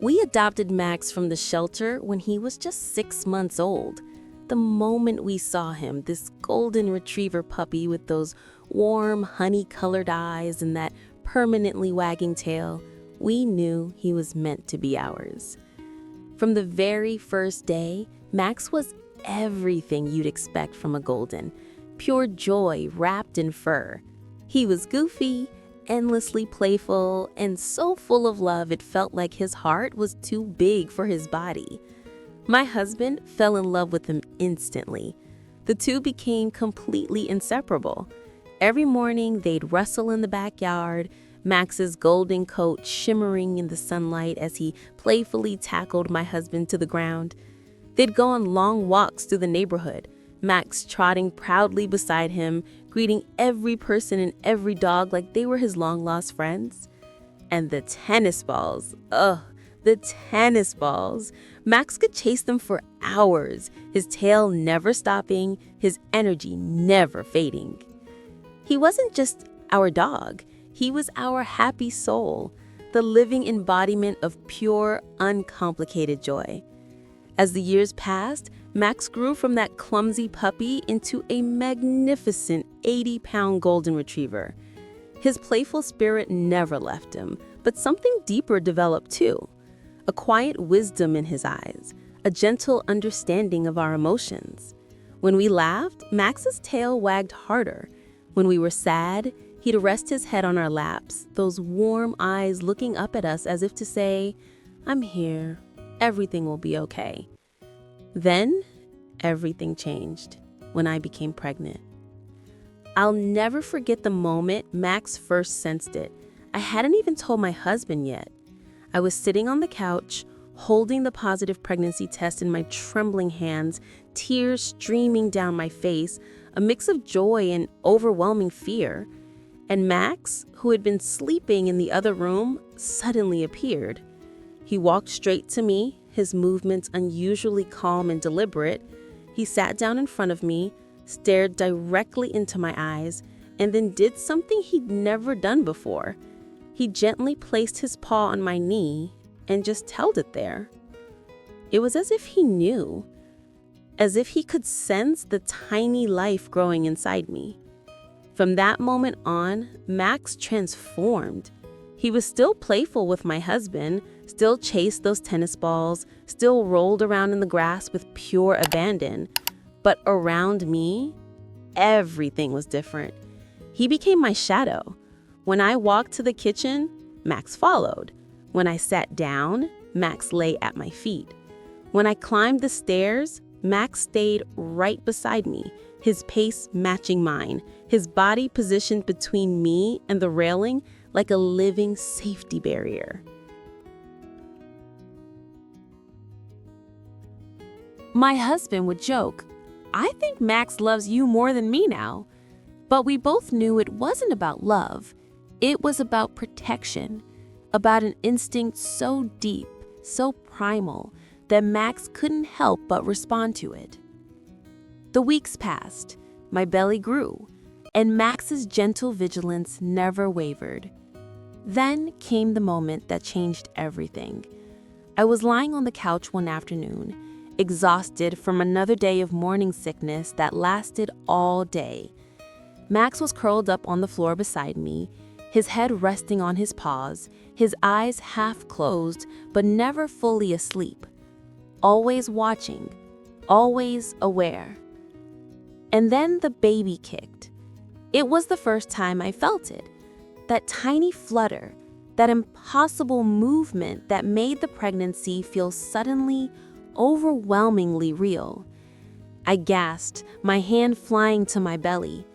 We adopted Max from the shelter when he was just 6 months old. The moment we saw him, this golden retriever puppy with those warm, honey-colored eyes and that permanently wagging tail, we knew he was meant to be ours. From the very first day, Max was everything you'd expect from a golden, pure joy wrapped in fur. He was goofy, endlessly playful, and so full of love it felt like his heart was too big for his body. My husband fell in love with him instantly. The two became completely inseparable. Every morning they'd wrestle in the backyard, Max's golden coat shimmering in the sunlight as he playfully tackled my husband to the ground. They'd go on long walks through the neighborhood, Max trotting proudly beside him, greeting every person and every dog like they were his long-lost friends. And the tennis balls, the tennis balls. Max could chase them for hours, his tail never stopping, his energy never fading. He wasn't just our dog, he was our happy soul, the living embodiment of pure, uncomplicated joy. As the years passed, Max grew from that clumsy puppy into a magnificent 80-pound golden retriever. His playful spirit never left him, but something deeper developed too. A quiet wisdom in his eyes, a gentle understanding of our emotions. When we laughed, Max's tail wagged harder. When we were sad, he'd rest his head on our laps, those warm eyes looking up at us as if to say, "I'm here. Everything will be okay." Then, everything changed when I became pregnant. I'll never forget the moment Max first sensed it. I hadn't even told my husband yet. I was sitting on the couch, holding the positive pregnancy test in my trembling hands, tears streaming down my face, a mix of joy and overwhelming fear. And Max, who had been sleeping in the other room, suddenly appeared. He walked straight to me, his movements unusually calm and deliberate. He sat down in front of me, stared directly into my eyes, and then did something he'd never done before. He gently placed his paw on my knee and just held it there. It was as if he knew, as if he could sense the tiny life growing inside me. From that moment on, Max transformed. He was still playful with my husband, still chased those tennis balls, still rolled around in the grass with pure abandon. But around me, everything was different. He became my shadow. When I walked to the kitchen, Max followed. When I sat down, Max lay at my feet. When I climbed the stairs, Max stayed right beside me, his pace matching mine, his body positioned between me and the railing like a living safety barrier. My husband would joke, "I think Max loves you more than me now." But we both knew it wasn't about love. It was about protection, about an instinct so deep, so primal, that Max couldn't help but respond to it. The weeks passed, my belly grew, and Max's gentle vigilance never wavered. Then came the moment that changed everything. I was lying on the couch one afternoon, exhausted from another day of morning sickness that lasted all day. Max was curled up on the floor beside me, his head resting on his paws, his eyes half closed but never fully asleep. Always watching, always aware. And then the baby kicked. It was the first time I felt it. That tiny flutter, that impossible movement that made the pregnancy feel suddenly, overwhelmingly real. I gasped, my hand flying to my belly.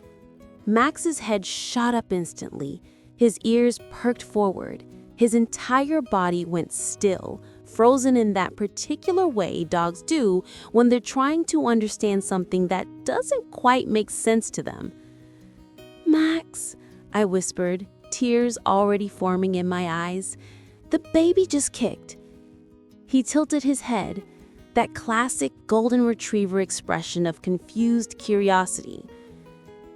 Max's head shot up instantly, his ears perked forward, his entire body went still, frozen in that particular way dogs do when they're trying to understand something that doesn't quite make sense to them. "Max," I whispered, tears already forming in my eyes. "The baby just kicked." He tilted his head, that classic golden retriever expression of confused curiosity.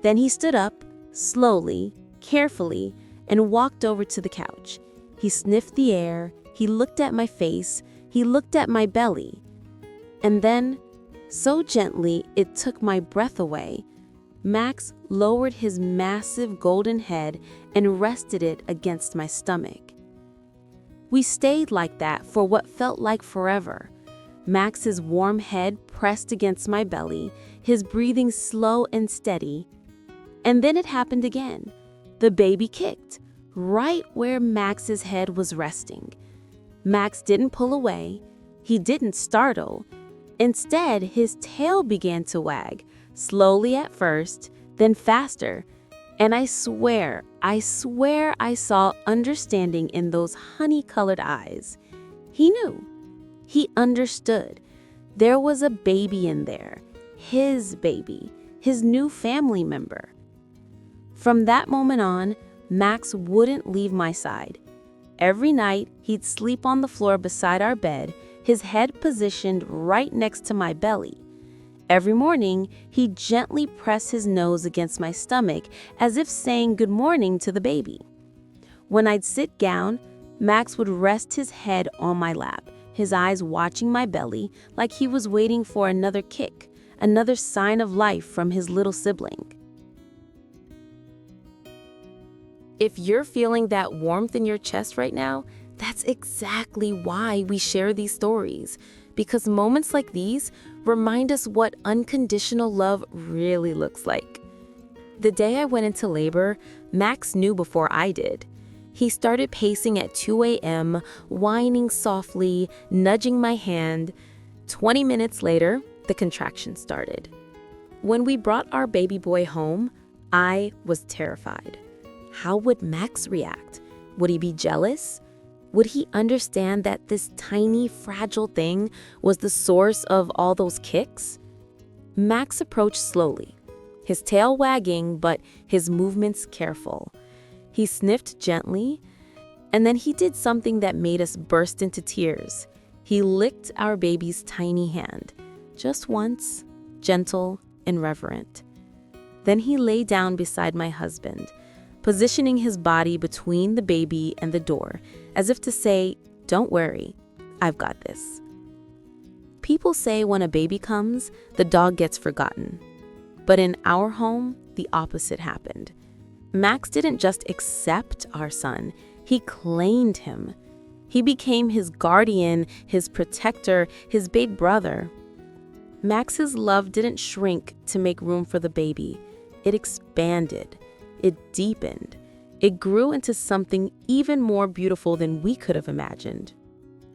Then he stood up, slowly, carefully, and walked over to the couch. He sniffed the air, he looked at my face, he looked at my belly. And then, so gently it took my breath away, Max lowered his massive golden head and rested it against my stomach. We stayed like that for what felt like forever. Max's warm head pressed against my belly, his breathing slow and steady. And then it happened again. The baby kicked, right where Max's head was resting. Max didn't pull away. He didn't startle. Instead, his tail began to wag, slowly at first, then faster. And I swear I saw understanding in those honey-colored eyes. He knew. He understood. There was a baby in there. His baby. His new family member. From that moment on, Max wouldn't leave my side. Every night, he'd sleep on the floor beside our bed, his head positioned right next to my belly. Every morning, he'd gently press his nose against my stomach as if saying good morning to the baby. When I'd sit down, Max would rest his head on my lap, his eyes watching my belly like he was waiting for another kick, another sign of life from his little sibling. If you're feeling that warmth in your chest right now, that's exactly why we share these stories. Because moments like these remind us what unconditional love really looks like. The day I went into labor, Max knew before I did. He started pacing at 2 a.m., whining softly, nudging my hand. 20 minutes later, the contractions started. When we brought our baby boy home, I was terrified. How would Max react? Would he be jealous? Would he understand that this tiny, fragile thing was the source of all those kicks? Max approached slowly, his tail wagging, but his movements careful. He sniffed gently, and then he did something that made us burst into tears. He licked our baby's tiny hand, just once, gentle and reverent. Then he lay down beside my husband, positioning his body between the baby and the door, as if to say, "Don't worry, I've got this." People say when a baby comes, the dog gets forgotten. But in our home, the opposite happened. Max didn't just accept our son, he claimed him. He became his guardian, his protector, his big brother. Max's love didn't shrink to make room for the baby. It expanded. It deepened. It grew into something even more beautiful than we could have imagined.